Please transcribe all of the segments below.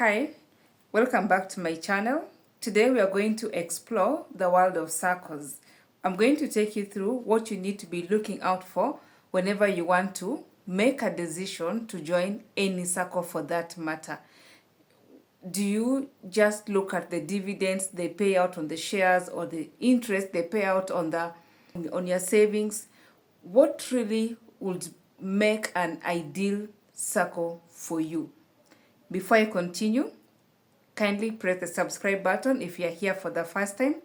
Hi, welcome back to my channel. Today we are going to explore the world of Saccos. I'm going to take you through what you need to be looking out for whenever you want to make a decision to join any Sacco for that matter. Do you just look at the dividends they pay out on the shares or the interest they pay out on your savings? What really would make an ideal Sacco for you? Before I continue, kindly press the subscribe button if you're here for the first time.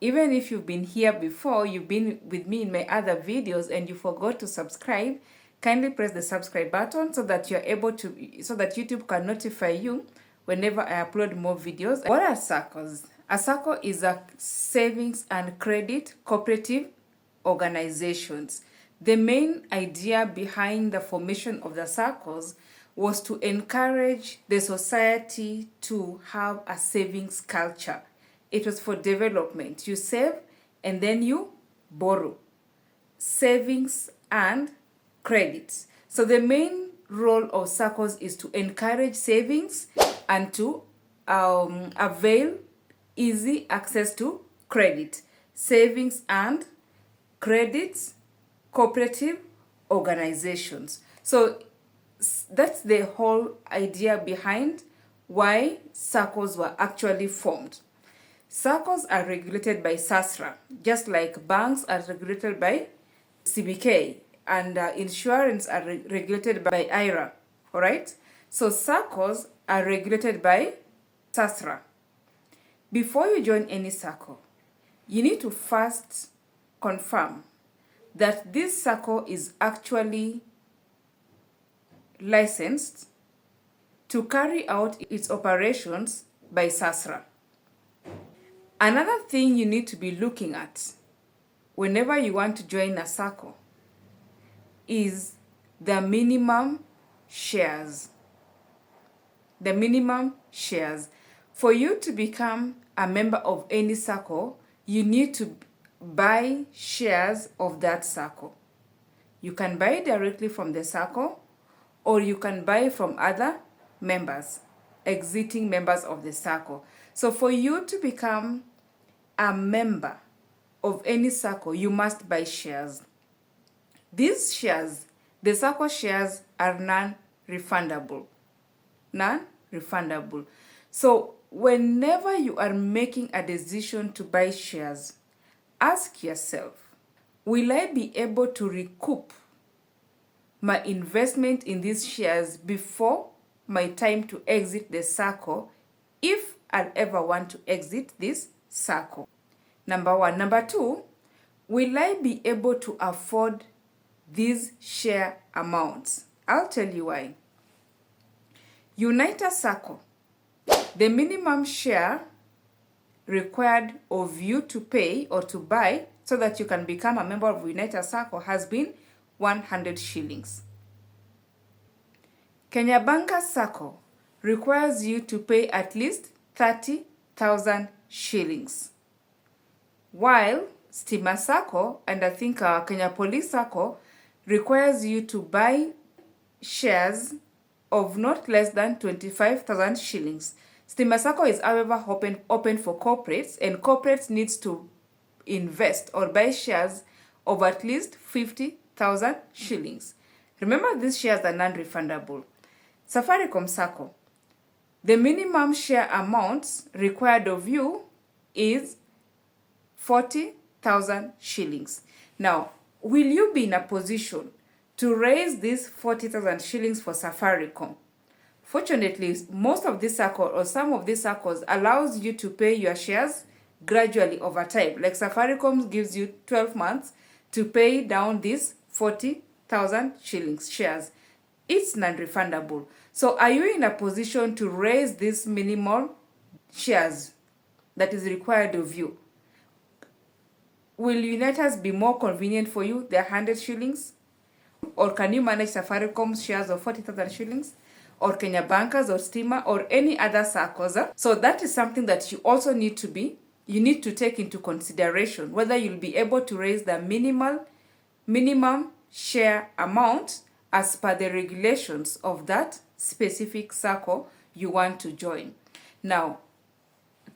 Even if you've been here before, you've been with me in my other videos and you forgot to subscribe, kindly press the subscribe button so that YouTube can notify you whenever I upload more videos. What are Saccos? A Sacco is a savings and credit cooperative organizations. The main idea behind the formation of the Saccos was to encourage the society to have a savings culture. It was for development. You save and then you borrow. Savings and credits. So the main role of Saccos is to encourage savings and to avail easy access to credit. Savings and credits cooperative organizations. So that's the whole idea behind why Saccos were actually formed. Saccos are regulated by SASRA, just like banks are regulated by CBK and insurance are regulated by IRA. All right? So Saccos are regulated by SASRA. Before you join any Sacco, you need to first confirm that this Sacco is actually licensed to carry out its operations by SASRA. Another thing you need to be looking at whenever you want to join a Sacco is the minimum shares. The minimum shares. For you to become a member of any Sacco, you need to buy shares of that Sacco. You can buy directly from the Sacco, or you can buy from other members, existing members of the Sacco. So for you to become a member of any Sacco, you must buy shares. These shares, the Sacco shares, are non-refundable. Non-refundable. So whenever you are making a decision to buy shares, ask yourself, will I be able to recoup my investment in these shares before my time to exit the Sacco, if I'll ever want to exit this Sacco? Number one. Number two, will I be able to afford these share amounts? I'll tell you why. Unite Sacco, the minimum share required of you to pay or to buy so that you can become a member of Unite Sacco has been 100 shillings. Kenya Banker Sacco requires you to pay at least 30,000 shillings. While Stima Sacco and I think Kenya Police Sacco requires you to buy shares of not less than 25,000 shillings. Stima Sacco is however open for corporates, and corporates needs to invest or buy shares of at least 50,000 shillings. Remember, these shares are non-refundable. Safaricom Sacco, the minimum share amounts required of you is 40,000 shillings. Now, will you be in a position to raise these 40,000 shillings for Safaricom? Fortunately, most of these Sacco or some of these Saccos allows you to pay your shares gradually over time. Like Safaricom gives you 12 months to pay down these 40,000 shillings shares. It's non-refundable. So are you in a position to raise this minimal shares that is required of you? Will Unitas be more convenient for you, the 100 shillings? Or can you manage Safaricom's shares of 40,000 shillings? Or Kenya Bankers or Stima or any other Saccos? So that is something that you also need to take into consideration, whether you'll be able to raise the minimum share amount as per the regulations of that specific Sacco you want to join. Now,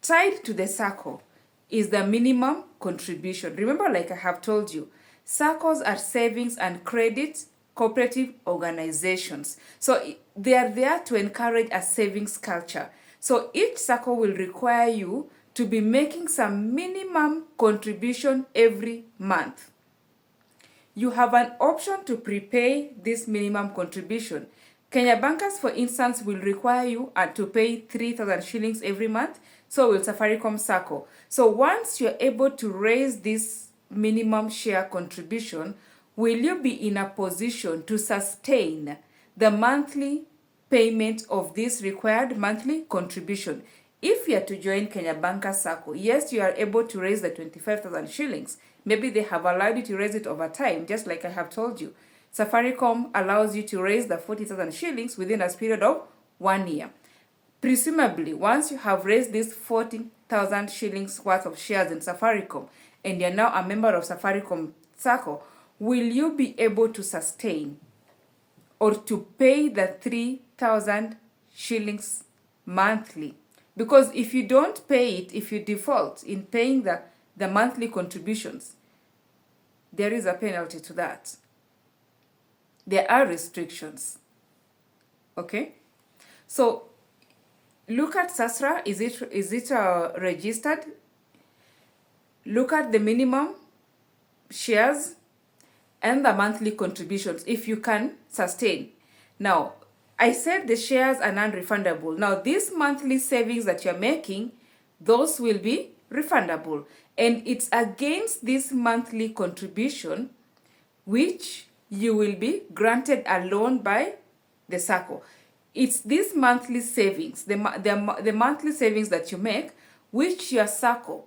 tied to the Sacco is the minimum contribution. Remember, like I have told you, Saccos are savings and credit cooperative organizations. So they are there to encourage a savings culture. So each Sacco will require you to be making some minimum contribution every month. You have an option to prepay this minimum contribution. Kenya Bankers, for instance, will require you to pay 3,000 shillings every month. So will Safaricom Sacco. So once you're able to raise this minimum share contribution, will you be in a position to sustain the monthly payment of this required monthly contribution? If you are to join Kenya Bankers Sacco, yes, you are able to raise the 25,000 shillings. Maybe they have allowed you to raise it over time, just like I have told you. Safaricom allows you to raise the 40,000 shillings within a period of 1 year. Presumably, once you have raised this 40,000 shillings worth of shares in Safaricom and you're now a member of Safaricom Sacco, will you be able to sustain or to pay the 3,000 shillings monthly? Because if you don't pay it, if you default in paying the monthly contributions, there is a penalty to that. There are restrictions. Okay? So, look at SASRA. Is it registered? Look at the minimum shares and the monthly contributions if you can sustain. Now, I said the shares are non-refundable. Now, these monthly savings that you're making, those will be refundable. And it's against this monthly contribution which you will be granted a loan by the Sacco. It's these monthly savings, the monthly savings that you make, which your Sacco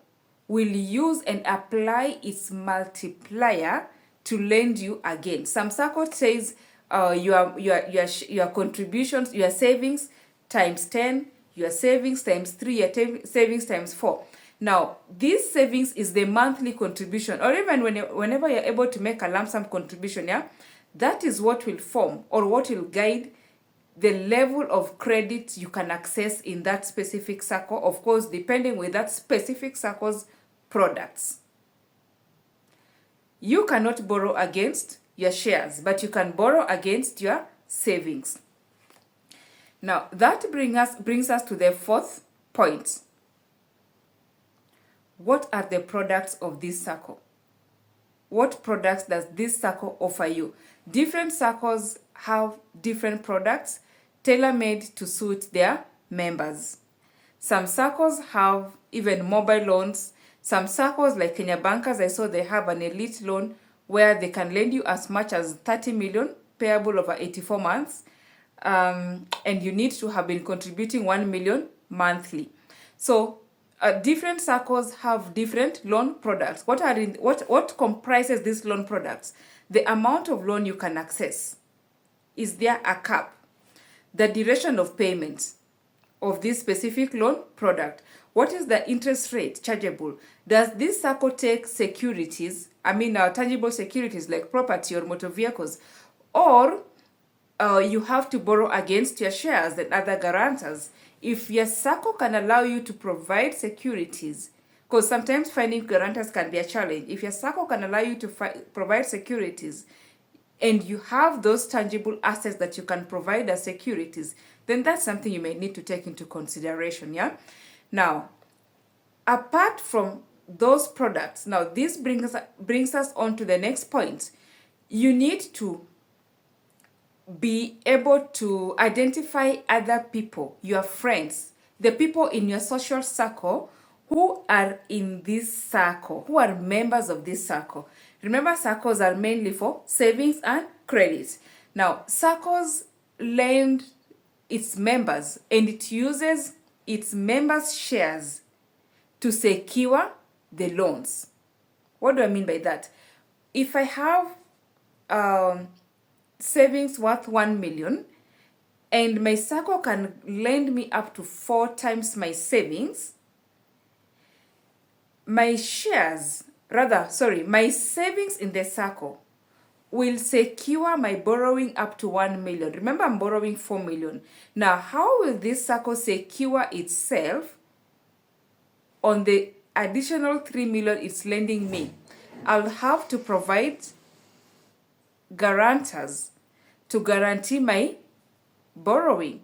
will use and apply its multiplier to lend you again. Some Sacco says your contributions, your savings times 10, your savings times 3, your savings times 4. Now, this savings is the monthly contribution, or even whenever you're able to make a lump sum contribution, yeah, that is what will form or what will guide the level of credit you can access in that specific Sacco, of course, depending with that specific Sacco's products. You cannot borrow against your shares, but you can borrow against your savings. Now, that brings us to the fourth point. What are the products of this Sacco? What products does this Sacco offer you? Different Saccos have different products tailor-made to suit their members. Some Saccos have even mobile loans. Some Saccos, like Kenya Bankers, I saw they have an elite loan where they can lend you as much as 30 million payable over 84 months. And you need to have been contributing 1 million monthly. So different Saccos have different loan products. What comprises these loan products? The amount of loan you can access. Is there a cap? The duration of payments of this specific loan product. What is the interest rate chargeable? Does this Sacco take securities, tangible securities like property or motor vehicles? Or you have to borrow against your shares and other guarantors? If your Sacco can allow you to provide securities, because sometimes finding guarantors can be a challenge. If your Sacco can allow you to provide securities, and you have those tangible assets that you can provide as securities, then that's something you may need to take into consideration, yeah? Now, apart from those products, now this brings us on to the next point. You need to be able to identify other people, your friends, the people in your social circle who are in this Sacco, who are members of this Sacco. Remember, Saccos are mainly for savings and credit. Now, Saccos lend its members and it uses its members' shares to secure the loans. What do I mean by that? If I have savings worth 1 million and my Sacco can lend me up to 4 times my savings, my savings in the Sacco will secure my borrowing up to 1 million. Remember, I'm borrowing 4 million. Now, how will this Sacco secure itself on the additional 3 million it's lending me? I'll have to provide guarantors to guarantee my borrowing,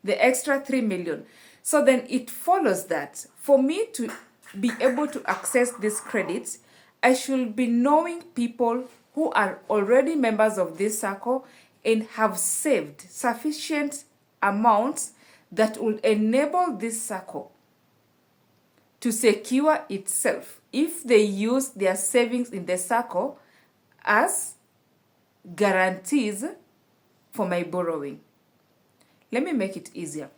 the extra 3 million. So then it follows that for me to be able to access these credits, I should be knowing people who are already members of this Sacco and have saved sufficient amounts that will enable this Sacco to secure itself if they use their savings in the Sacco as guarantees for my borrowing. Let me make it easier.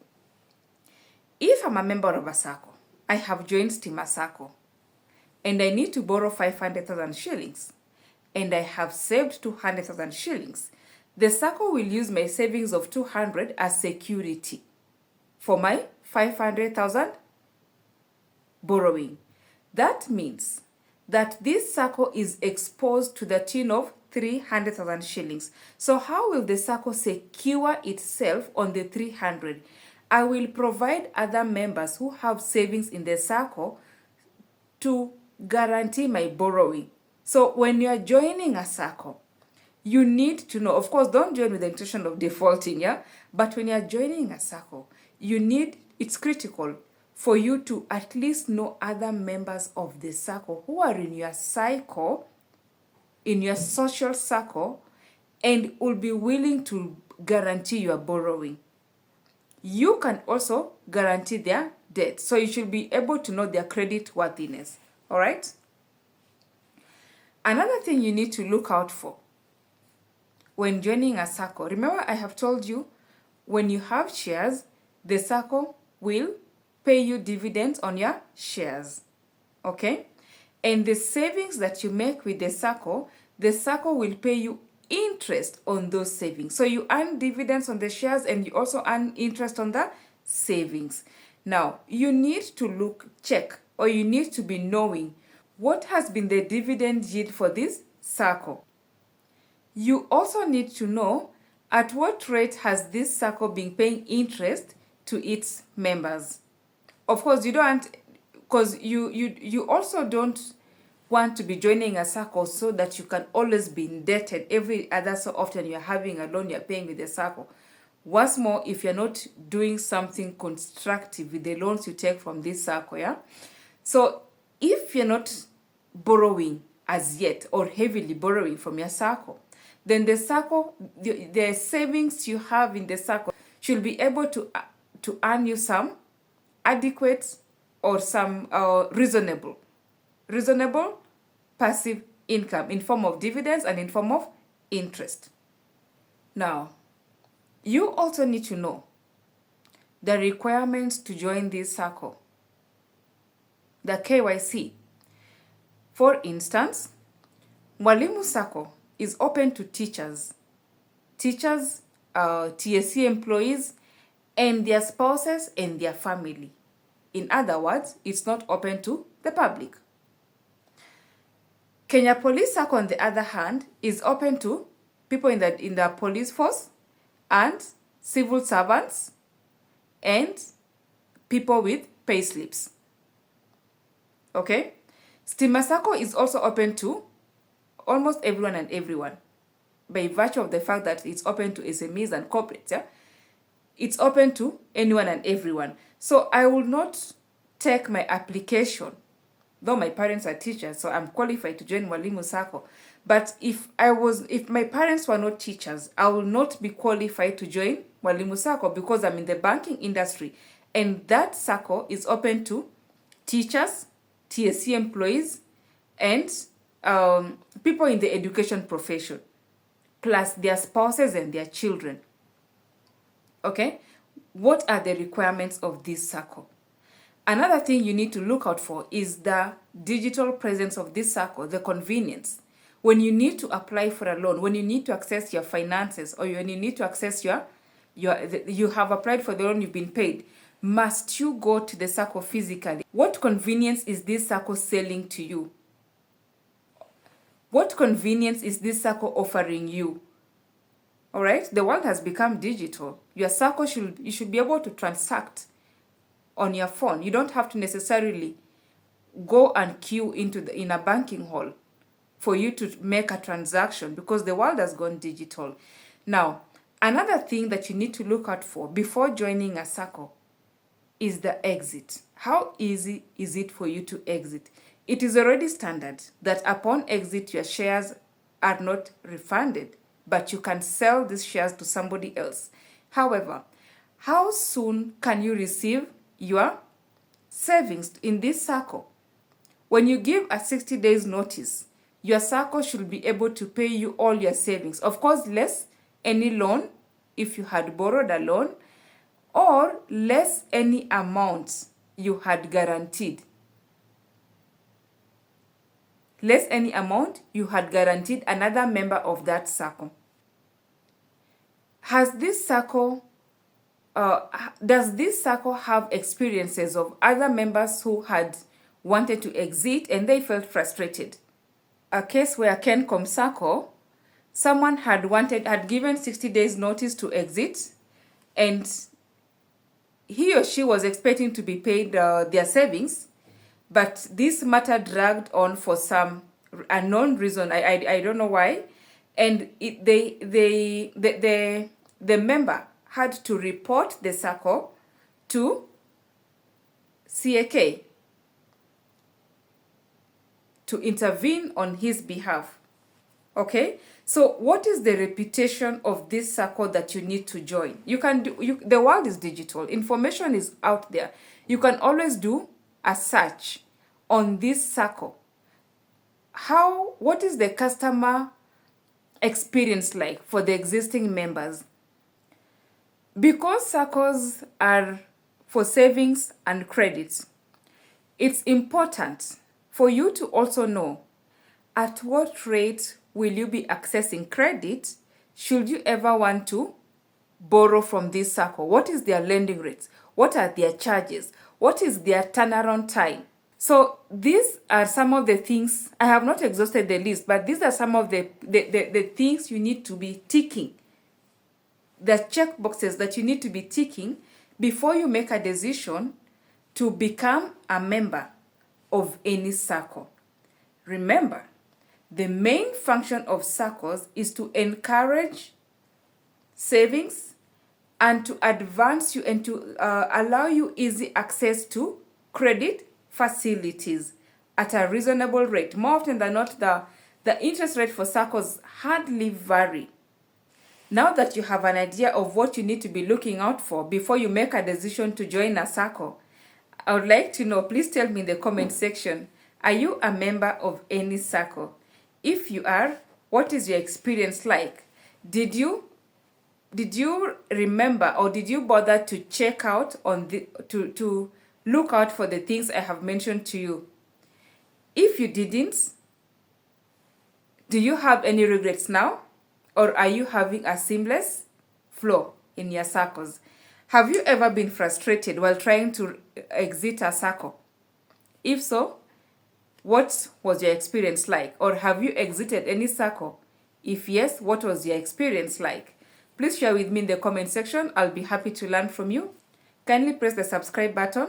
If I'm a member of a Sacco, I have joined Stima Sacco, and I need to borrow 500,000 shillings, and I have saved 200,000 shillings, the Sacco will use my savings of 200 as security for my 500,000 borrowing. That means that this Sacco is exposed to the tune of 300,000 shillings. So how will the Sacco secure itself on the 300? I will provide other members who have savings in the Sacco to guarantee my borrowing. So when you are joining a Sacco, you need to know, of course, don't join with the intention of defaulting, yeah? But when you are joining a Sacco, it's critical for you to at least know other members of the Sacco who are in your cycle, in your social circle, and will be willing to guarantee your borrowing. You can also guarantee their debt. So you should be able to know their credit worthiness. All right? Another thing you need to look out for when joining a Sacco. Remember, I have told you when you have shares, the Sacco will pay you dividends on your shares. Okay? And the savings that you make with the Sacco will pay you interest on those savings. So you earn dividends on the shares and you also earn interest on the savings. Now, you need to check, or you need to be knowing what has been the dividend yield for this Sacco. You also need to know at what rate has this Sacco been paying interest to its members. Of course, you don't, because you also don't want to be joining a Sacco so that you can always be indebted every other so often you're having a loan you're paying with the Sacco. What's more, if you're not doing something constructive with the loans you take from this Sacco, yeah? So if you're not borrowing as yet or heavily borrowing from your Sacco, then the Sacco, the savings you have in the Sacco should be able to earn you some adequate or some reasonable passive income in form of dividends and in form of interest. Now, you also need to know the requirements to join this Sacco, the KYC. For instance, Mwalimu Sacco is open to teachers, TSC employees, and their spouses and their family. In other words, it's not open to the public. Kenya Police Sacco, on the other hand, is open to people in the police force and civil servants and people with pay slips. Okay? Stima Sacco is also open to almost everyone and everyone by virtue of the fact that it's open to SMEs and corporates. Yeah? It's open to anyone and everyone. So I will not take my application, though my parents are teachers, so I'm qualified to join Mwalimu Sacco. But if my parents were not teachers, I will not be qualified to join Mwalimu Sacco because I'm in the banking industry. And that Sacco is open to teachers, TSC employees, and people in the education profession, plus their spouses and their children. Okay? What are the requirements of this Sacco? Another thing you need to look out for is the digital presence of this Sacco, the convenience. When you need to apply for a loan, when you need to access your finances, or when you need to access you have applied for the loan, you've been paid, must you go to the Sacco physically? What convenience is this Sacco selling to you? What convenience is this Sacco offering you? All right, the world has become digital. Your Sacco you should be able to transact on your phone. You don't have to necessarily go and queue in a banking hall for you to make a transaction, because the world has gone digital. Now, another thing that you need to look out for before joining a Sacco is the exit. How easy is it for you to exit? It is already standard that upon exit, your shares are not refunded, but you can sell these shares to somebody else. However, how soon can you receive your savings in this Sacco? When you give a 60 days notice, your Sacco should be able to pay you all your savings. Of course, less any loan if you had borrowed a loan, or less any amount you had guaranteed. Less any amount you had guaranteed another member of that Sacco. Does this Sacco have experiences of other members who had wanted to exit and they felt frustrated? A case where Kencom Sacco, someone had given 60 days notice to exit, and he or she was expecting to be paid their savings, but this matter dragged on for some unknown reason. I don't know why, and the member had to report the Sacco to CAK to intervene on his behalf. Okay, so what is the reputation of this Sacco that you need to join? You can do. The world is digital. Information is out there. You can always do a search on this Sacco. What is the customer experience like for the existing members? Because Saccos are for savings and credits, it's important for you to also know at what rate will you be accessing credit should you ever want to borrow from this Sacco. What is their lending rates? What are their charges? What is their turnaround time? So these are some of the things. I have not exhausted the list, but these are some of the things you need to be ticking. The check boxes that you need to be ticking before you make a decision to become a member of any Sacco. Remember, the main function of Saccos is to encourage savings and to advance you and to allow you easy access to credit facilities at a reasonable rate. More often than not, the interest rate for Saccos hardly vary. Now that you have an idea of what you need to be looking out for before you make a decision to join a Sacco, I would like to know, please tell me in the comment section, are you a member of any Sacco? If you are, what is your experience like? Did you remember, or did you bother to check out to look out for the things I have mentioned to you? If you didn't, do you have any regrets now? Or are you having a seamless flow in your Saccos? Have you ever been frustrated while trying to exit a Sacco? If so, what was your experience like? Or have you exited any Sacco? If yes, what was your experience like? Please share with me in the comment section. I'll be happy to learn from you. Kindly press the subscribe button,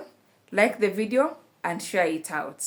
like the video, and share it out.